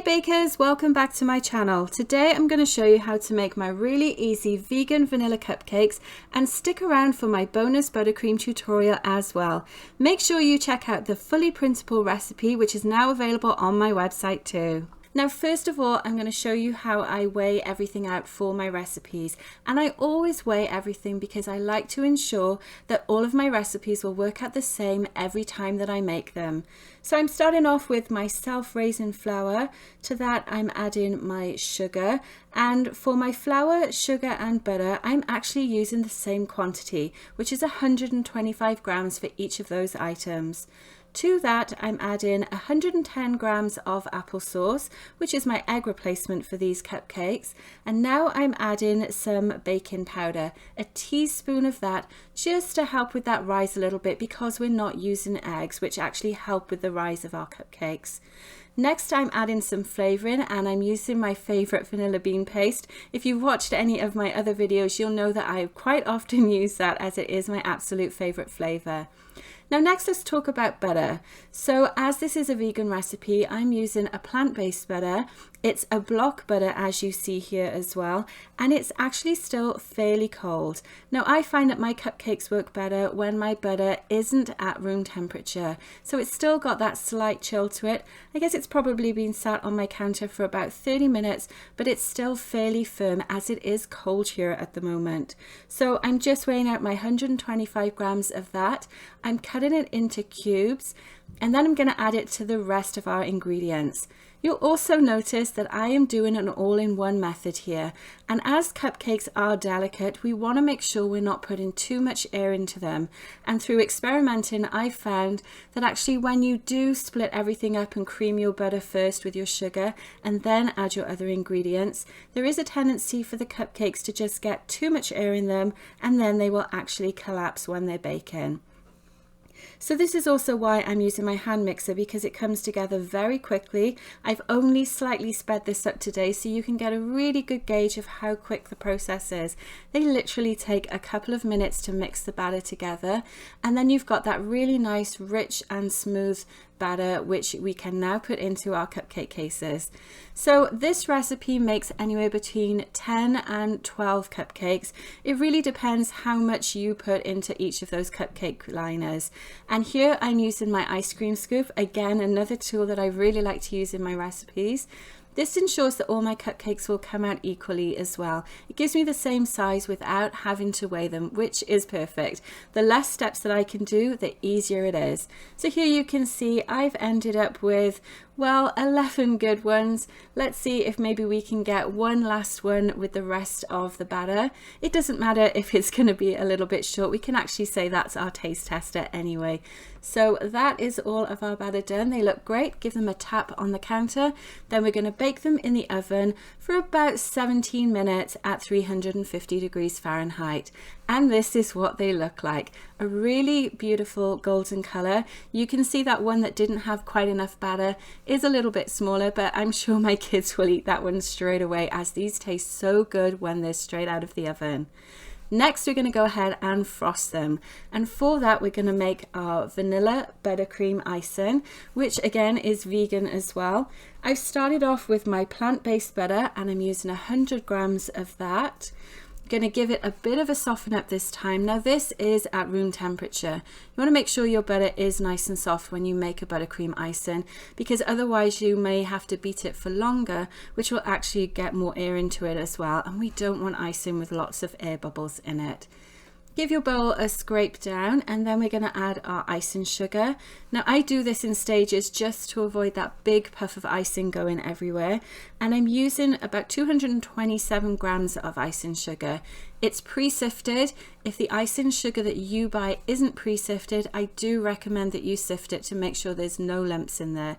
bakers, welcome back to my channel. Today I'm going to show you how to make my really easy vegan vanilla cupcakes, and stick around for my bonus buttercream tutorial as well. Make sure you check out the fully printable recipe, which is now available on my website too. Now, first of all, I'm going to show you how I weigh everything out for my recipes. And I always weigh everything because I like to ensure that all of my recipes will work out the same every time that I make them. So I'm starting off with my self-raising flour. To that, I'm adding my sugar. And for my flour, sugar and butter, I'm actually using the same quantity, which is 125 grams for each of those items. To that, I'm adding 110 grams of applesauce, which is my egg replacement for these cupcakes. And now I'm adding some baking powder, a teaspoon of that, just to help with that rise a little bit, because we're not using eggs, which actually help with the rise of our cupcakes. Next, I'm adding some flavoring, and I'm using my favorite vanilla bean paste. If you've watched any of my other videos, you'll know that I quite often use that, as it is my absolute favorite flavor. Now next, let's talk about butter. So as this is a vegan recipe, I'm using a plant-based butter. It's a block butter, as you see here as well, and it's actually still fairly cold. Now I find that my cupcakes work better when my butter isn't at room temperature. So it's still got that slight chill to it. I guess it's probably been sat on my counter for about 30 minutes, but it's still fairly firm as it is cold here at the moment. So I'm just weighing out my 125 grams of that. I'm cutting it into cubes, and then I'm going to add it to the rest of our ingredients. You'll also notice that I am doing an all-in-one method here, and as cupcakes are delicate, we want to make sure we're not putting too much air into them. And through experimenting, I found that actually when you do split everything up and cream your butter first with your sugar and then add your other ingredients, there is a tendency for the cupcakes to just get too much air in them, and then they will actually collapse when they're baking. So this is also why I'm using my hand mixer, because it comes together very quickly. I've only slightly sped this up today, so you can get a really good gauge of how quick the process is. They literally take a couple of minutes to mix the batter together, and then you've got that really nice, rich and smooth batter, which we can now put into our cupcake cases. So this recipe makes anywhere between 10 and 12 cupcakes. It really depends how much you put into each of those cupcake liners. And here I'm using my ice cream scoop, again another tool that I really like to use in my recipes. This ensures that all my cupcakes will come out equally as well. It gives me the same size without having to weigh them, which is perfect. The less steps that I can do, the easier it is. So here you can see I've ended up with, well, 11 good ones. Let's see if maybe we can get one last one with the rest of the batter. It doesn't matter if it's going to be a little bit short. We can actually say that's our taste tester anyway. So that is all of our batter done. They look great. Give them a tap on the counter. Then we're going to bake them in the oven for about 17 minutes at 350 degrees Fahrenheit. And this is what they look like. A really beautiful golden color. You can see that one that didn't have quite enough batter is a little bit smaller, but I'm sure my kids will eat that one straight away, as these taste so good when they're straight out of the oven. Next, we're going to go ahead and frost them. And for that, we're going to make our vanilla buttercream icing, which again is vegan as well. I've started off with my plant-based butter, and I'm using 100 grams of that. Going to give it a bit of a soften up this time. Now this is at room temperature. You want to make sure your butter is nice and soft when you make a buttercream icing, because otherwise you may have to beat it for longer, which will actually get more air into it as well, and we don't want icing with lots of air bubbles in it. Give your bowl a scrape down, and then we're going to add our icing sugar. Now I do this in stages just to avoid that big puff of icing going everywhere, and I'm using about 227 grams of icing sugar. It's pre-sifted. If the icing sugar that you buy isn't pre-sifted, I do recommend that you sift it to make sure there's no lumps in there.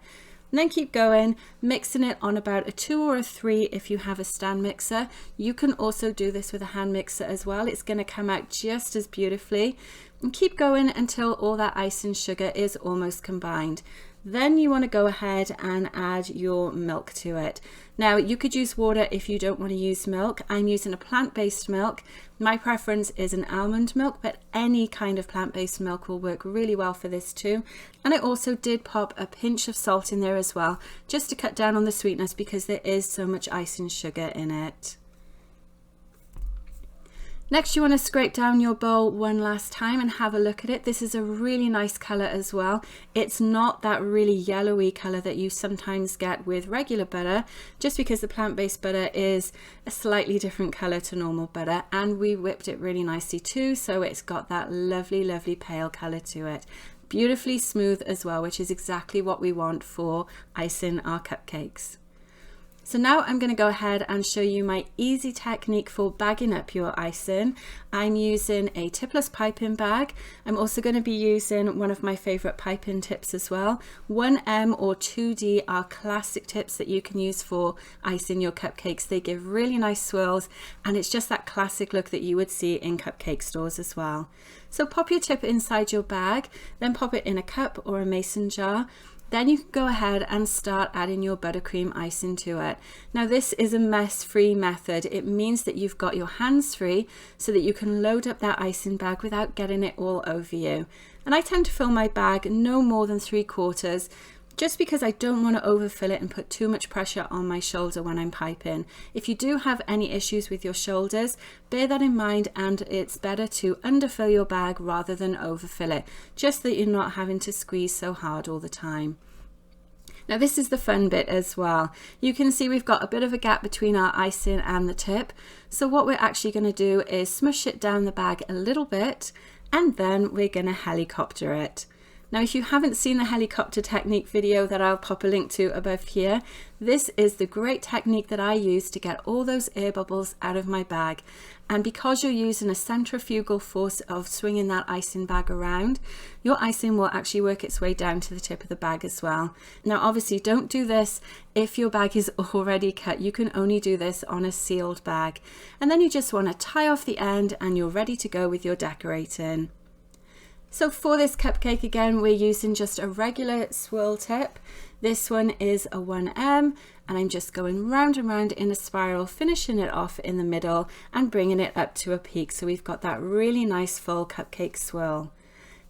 And then keep going, mixing it on about a 2 or a 3 if you have a stand mixer. You can also do this with a hand mixer as well. It's going to come out just as beautifully. And keep going until all that icing sugar is almost combined. Then you want to go ahead and add your milk to it. Now you could use water if you don't want to use milk. I'm using a plant-based milk. My preference is an almond milk, but any kind of plant-based milk will work really well for this too. And I also did pop a pinch of salt in there as well, just to cut down on the sweetness because there is so much icing sugar in it. Next, you want to scrape down your bowl one last time and have a look at it. This is a really nice color as well. It's not that really yellowy color that you sometimes get with regular butter, just because the plant-based butter is a slightly different color to normal butter, and we whipped it really nicely too, so it's got that lovely pale color to it. Beautifully smooth as well, which is exactly what we want for icing our cupcakes. So now I'm going to go ahead and show you my easy technique for bagging up your icing. I'm using a tipless piping bag. I'm also going to be using one of my favorite piping tips as well. 1M or 2D are classic tips that you can use for icing your cupcakes. They give really nice swirls, and it's just that classic look that you would see in cupcake stores as well. So pop your tip inside your bag, then pop it in a cup or a mason jar. Then you can go ahead and start adding your buttercream icing to it. Now this is a mess-free method. It means that you've got your hands free so that you can load up that icing bag without getting it all over you. And I tend to fill my bag no more than 3/4, just because I don't want to overfill it and put too much pressure on my shoulder when I'm piping. If you do have any issues with your shoulders, bear that in mind, and it's better to underfill your bag rather than overfill it, just so that you're not having to squeeze so hard all the time. Now this is the fun bit as well. You can see we've got a bit of a gap between our icing and the tip. So what we're actually going to do is smush it down the bag a little bit, and then we're going to helicopter it. Now, if you haven't seen the helicopter technique video that I'll pop a link to above here, this is the great technique that I use to get all those air bubbles out of my bag. And because you're using a centrifugal force of swinging that icing bag around, your icing will actually work its way down to the tip of the bag as well. Now, obviously, don't do this if your bag is already cut. You can only do this on a sealed bag. And then you just want to tie off the end, and you're ready to go with your decorating. So for this cupcake, again, we're using just a regular swirl tip. This one is a 1M, and I'm just going round and round in a spiral, finishing it off in the middle and bringing it up to a peak. So we've got that really nice full cupcake swirl.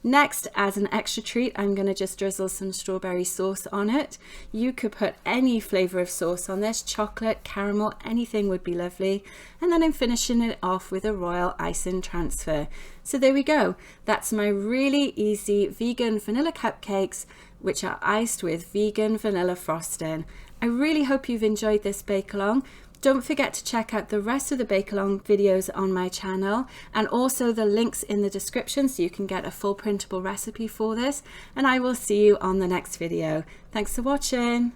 Next, as an extra treat, I'm going to just drizzle some strawberry sauce on it. You could put any flavor of sauce on this, chocolate, caramel, anything would be lovely. And then I'm finishing it off with a royal icing transfer. So there we go. That's my really easy vegan vanilla cupcakes, which are iced with vegan vanilla frosting. I really hope you've enjoyed this bake along. Don't forget to check out the rest of the bake along videos on my channel, and also the links in the description so you can get a full printable recipe for this. And I will see you on the next video. Thanks for watching.